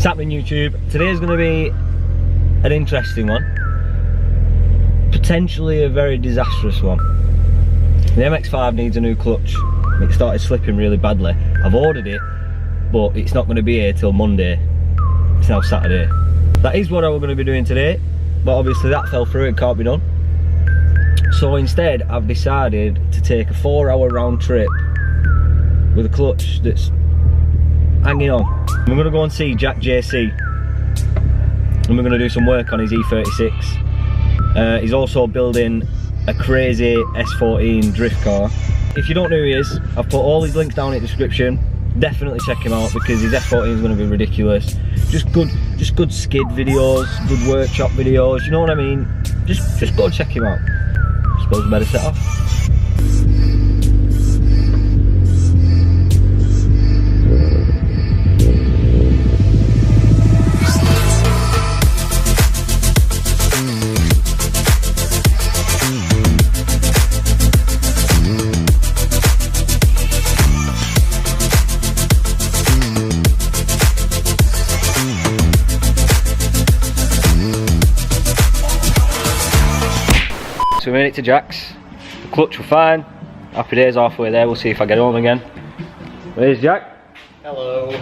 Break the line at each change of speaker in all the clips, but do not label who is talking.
happening, YouTube? Today's going to be an interesting one. Potentially a very disastrous one. The MX-5 needs a new clutch. It started slipping really badly. I've ordered it, but it's not going to be here till Monday. It's now Saturday. That is what I was going to be doing today, but obviously that fell through, it can't be done. So instead, I've decided to take a 4-hour round trip with a clutch that's hanging on. We're going to go and see Jack JC, and we're going to do some work on his E36. He's also building a crazy S14 drift car. If you don't know who he is, I've put all his links down in the description. Definitely check him out because his S14 is going to be ridiculous. Just good skid videos, good workshop videos. You know what I mean? Just go check him out. I suppose we better set off. So we made it to Jack's. The clutch were fine. Happy days, halfway there. We'll see if I get home again. Where's Jack?
Hello.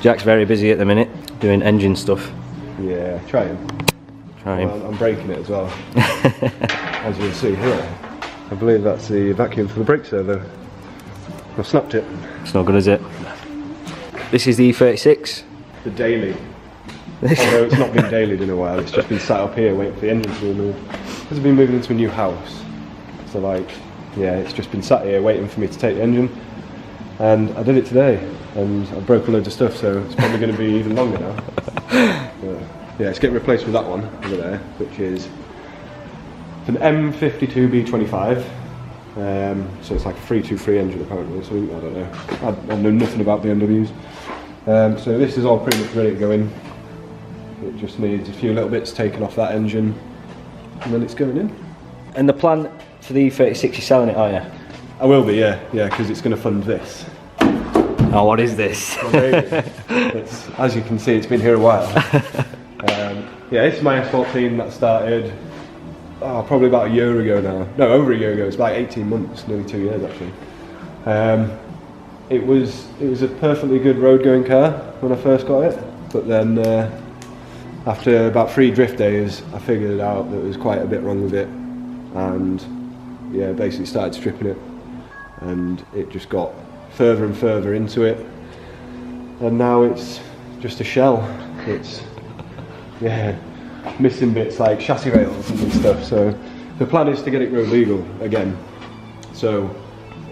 Jack's very busy at the minute, doing engine stuff.
Yeah, trying. Well, I'm breaking it as well. As you'll see here. I believe that's the vacuum for the brake servo. I've snapped it.
It's not good, is it? This is the E36.
The daily. Although it's not been dailied in a while, it's just been sat up here waiting for the engine to be moved. Because I've been moving into a new house. So like, yeah, it's just been sat here waiting for me to take the engine. And I did it today, and I broke a load of stuff, so it's probably going to be even longer now. But, yeah, it's getting replaced with that one over there, which is an M52B25. So it's like a 323 engine apparently, so I don't know. I know nothing about BMWs. So this is all pretty much ready to go in. It just needs a few little bits taken off that engine, and then it's going in.
And the plan for the E36, you're selling it, aren't you?
I will be, yeah, because it's going to fund this.
Oh, what is this?
It's, as you can see, it's been here a while. Yeah, this is my S14 that started probably about a year ago now. No, over a year ago. It's about 18 months, nearly 2 years actually. It was a perfectly good road going car when I first got it, but then after about 3 drift days, I figured out that there was quite a bit wrong with it, and yeah, basically started stripping it, and it just got further and further into it, and now it's just a shell. It's, yeah, missing bits like chassis rails and stuff, so the plan is to get it road legal again. So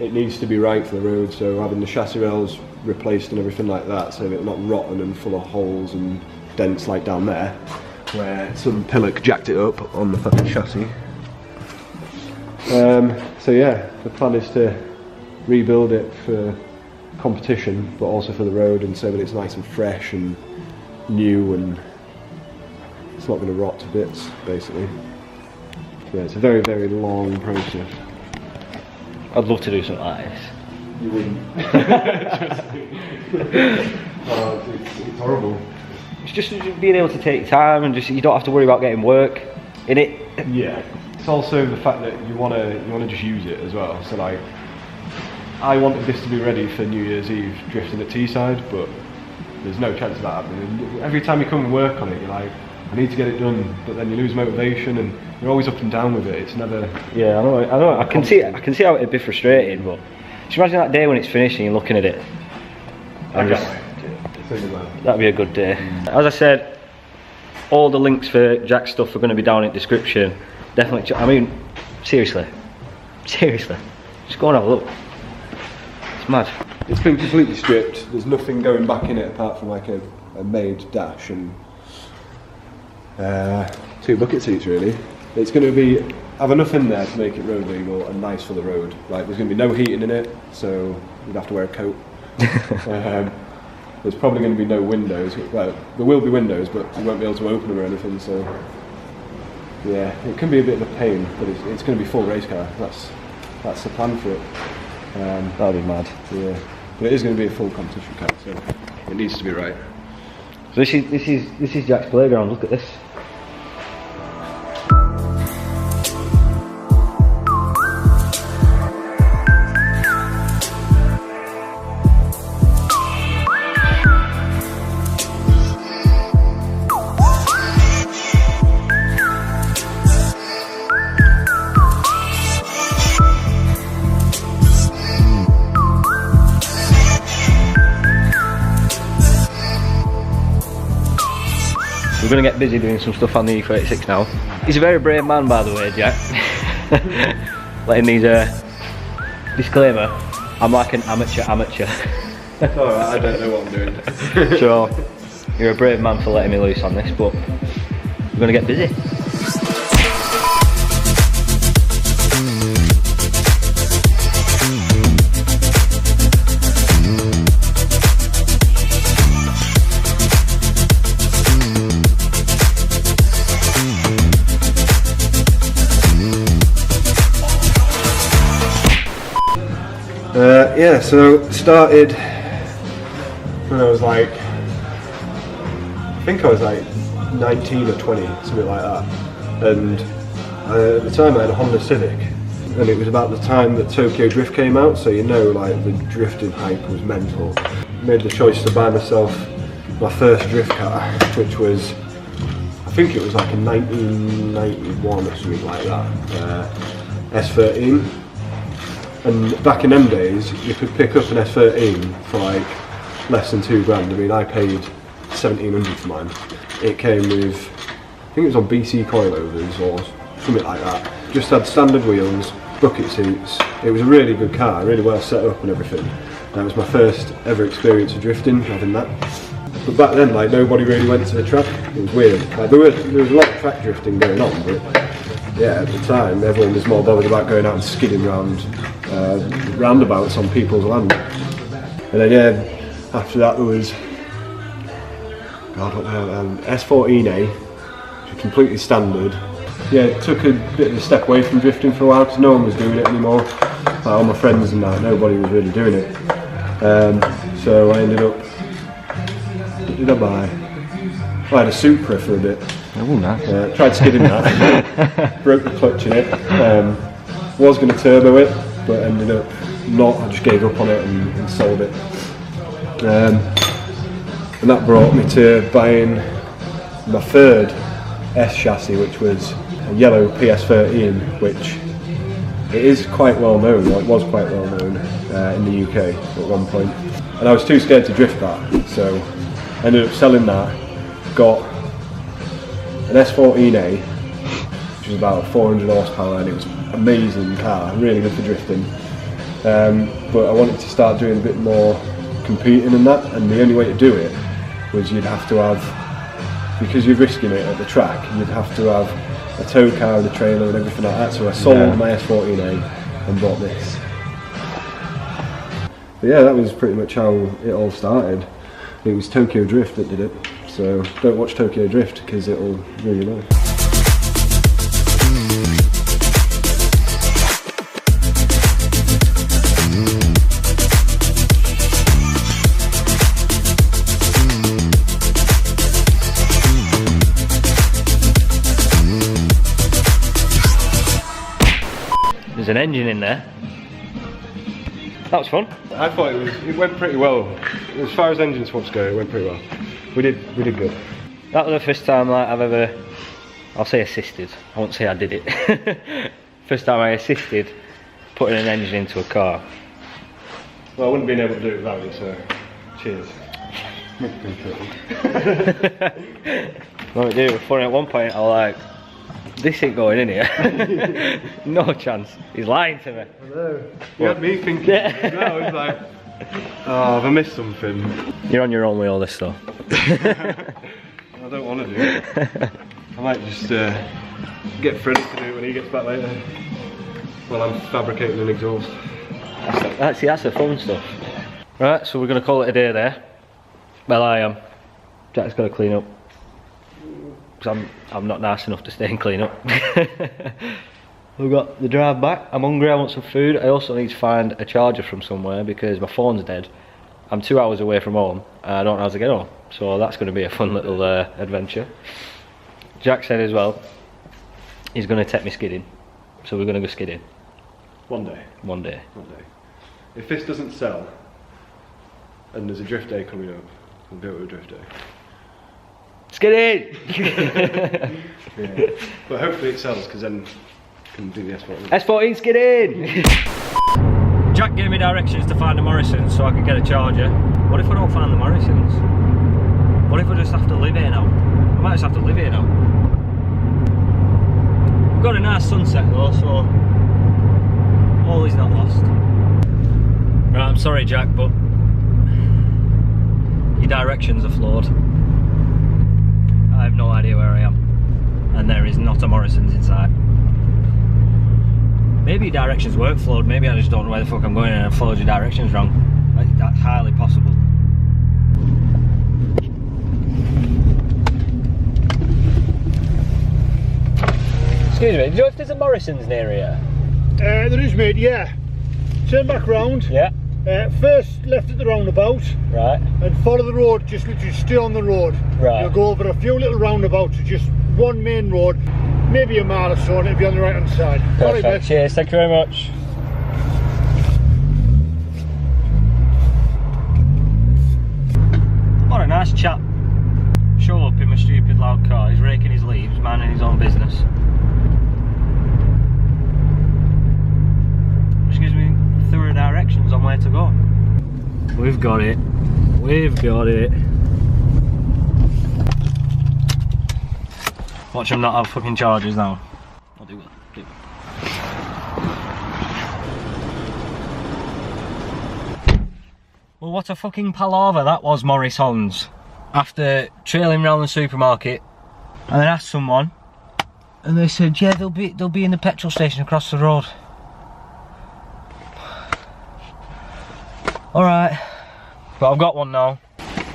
it needs to be right for the road, so having the chassis rails replaced and everything like that, so that it's not rotten and full of holes and dents like down there, where some pillock jacked it up on the fucking chassis. So yeah, the plan is to rebuild it for competition, but also for the road, and so that it's nice and fresh and new, and it's not going to rot to bits, basically. Yeah, it's a very, very long process.
I'd love to do something like this.
You wouldn't. It's horrible.
It's just being able to take time, and just you don't have to worry about getting work in it.
Yeah. It's also the fact that you wanna just use it as well. So like, I wanted this to be ready for New Year's Eve drifting at Teesside, but there's no chance of that happening. Every time you come and work on it, you're like, I need to get it done, but then you lose motivation, and you're always up and down with it. It's never.
Yeah, I know. I can see how it'd be frustrating, but just imagine that day when it's finished and you're looking at it. That'd be a good day. As I said, all the links for Jack's stuff are going to be down in the description. Definitely. I mean, seriously, just go and have a look. It's mad.
It's been completely stripped. There's nothing going back in it apart from like a made dash and 2 bucket seats really. It's going to be have enough in there to make it road legal and nice for the road. Like, there's going to be no heating in it, so you'd have to wear a coat. There's probably going to be no windows. Well, there will be windows, but you won't be able to open them or anything. So yeah, it can be a bit of a pain, but it's going to be full race car. That's the plan for it.
That'd be mad.
Yeah, but it is going to be a full competition car, so it needs to be right.
So this is Jack's playground. Look at this. We're going to get busy doing some stuff on the E36 now. He's a very brave man, by the way, Jack. Letting these disclaimer, I'm like an amateur.
Alright, I don't know what I'm doing.
So, you're a brave man for letting me loose on this, but we're going to get busy.
Yeah, so started when I was like, I think I was like 19 or 20, something like that. And at the time I had a Honda Civic, and it was about the time that Tokyo Drift came out, so you know, like the drifting hype was mental. Made the choice to buy myself my first drift car, which was, I think it was like a 1991 or something like that, S14. And back in them days, you could pick up an S13 for like less than £2 grand. I mean, I paid 1,700 for mine. It came with, I think it was on BC coilovers or something like that. Just had standard wheels, bucket seats. It was a really good car, really well set up and everything. That was my first ever experience of drifting, having that. But back then, like, nobody really went to the track. It was weird. Like, there was a lot of track drifting going on, but yeah, at the time, everyone was more bothered about going out and skidding around roundabouts on people's land. And then yeah, after that there was, God, what the hell, S14A, which was completely standard. Yeah, it took a bit of a step away from drifting for a while because no one was doing it anymore. Like all my friends and that, nobody was really doing it. So I ended up, what did I buy? I had a Supra for a bit.
Oh, nice.
Tried skidding that, broke the clutch in it. Was going to turbo it, but ended up not. I just gave up on it and sold it. And that brought me to buying my third S chassis, which was a yellow PS13, which it is quite well known, or it was quite well known in the UK at one point. And I was too scared to drift that, so I ended up selling that, got an S14A, which was about 400 horsepower, and it was an amazing car, really good for drifting. But I wanted to start doing a bit more competing in that, and the only way to do it was you'd have to have, because you're risking it at the track, you'd have to have a tow car and a trailer and everything like that. So I sold my S14A and bought this. But yeah, that was pretty much how it all started. It was Tokyo Drift that did it, so don't watch Tokyo Drift because it'll ruin your life.
There's an engine in there. That was fun.
I thought it went pretty well. As far as engine swaps go, it went pretty well. We did good.
That was the first time like I've ever, I'll say assisted, I won't say I did it. First time I assisted putting an engine into a car.
Well, I wouldn't have been able to do it without you, so cheers.
Well, it was funny, at one point I was like, this ain't going in here. No chance. He's lying to me.
I know. You had me thinking, I was like, oh, have I missed something?
You're on your own with all this stuff.
I don't want to do it. I might just get Freddie to do it when he gets back later. While I'm fabricating an exhaust.
That's the fun stuff. Right, so we're going to call it a day there. Well, I am. Jack's got to clean up. Because I'm not nice enough to stay and clean up. We've got the drive back. I'm hungry, I want some food. I also need to find a charger from somewhere because my phone's dead. I'm 2 hours away from home and I don't know how to get home. so that's going to be a fun little adventure. Jack said as well he's going to take me skidding, so we're going to go skidding.
One day.
One day.
One day. If this doesn't sell, and there's a drift day coming up, we'll go to a drift day.
Skidding!
Yeah. But hopefully it sells, because then we can do the S14.
S14 skidding! Jack gave me directions to find the Morrisons so I could get a charger. What if I don't find the Morrisons? What if I just have to live here now? I might just have to live here now. We've got a nice sunset though, so all is not lost. Right, I'm sorry Jack, but your directions are flawed. I have no idea where I am, and there is not a Morrisons in sight. Maybe your directions weren't flawed, maybe I just don't know where the fuck I'm going and I followed your directions wrong. That's highly possible. Excuse me, do you know if there's a Morrisons near here?
There is, mate, yeah. Turn back round.
Yeah.
First left at the roundabout.
Right.
And follow the road, just literally stay on the road.
Right.
You'll go over a few little roundabouts, just one main road, maybe a mile or so, and it'll be on the right hand side.
Perfect.
Right,
Cheers, thank you very much. What a nice chap. Show up in my stupid loud car, he's raking his leaves, minding his own business. Which gives me thorough directions on where to go. We've got it. We've got it. Watch him not have fucking charges now. I'll do it. Do it. Well, what a fucking palaver that was, Morrisons. After trailing round the supermarket, and then asked someone, and they said, yeah, they'll be in the petrol station across the road. Alright, but I've got one now.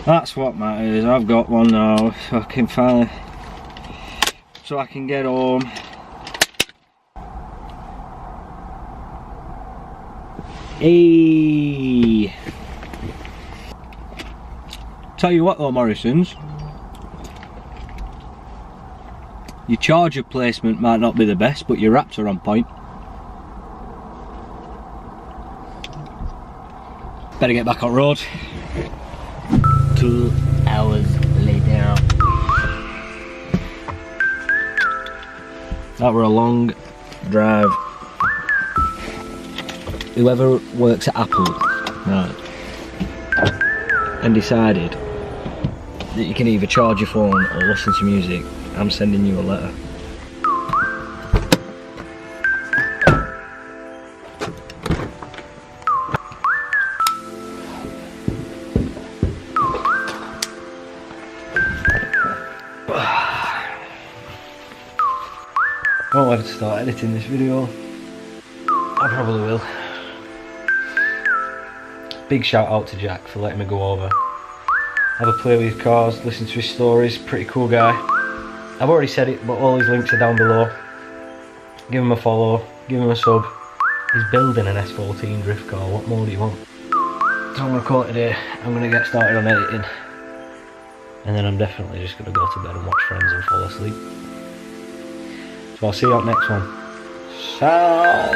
That's what matters, I've got one now. So I can finally, so I can get home. Hey. Tell you what though, Morrisons, your charger placement might not be the best, but your wraps are on point. Better get back on road. 2 hours later. That were a long drive. Whoever works at Apple, right, and decided that you can either charge your phone or listen to music, I'm sending you a letter. I won't have to start editing this video. I probably will. Big shout out to Jack for letting me go over. Have a play with his cars, listen to his stories, pretty cool guy. I've already said it, but all his links are down below. Give him a follow, give him a sub. He's building an S14 drift car, what more do you want? So I'm going to call it a day. I'm going to get started on editing. And then I'm definitely just going to go to bed and watch Friends and fall asleep. So I'll see you on the next one. Ciao!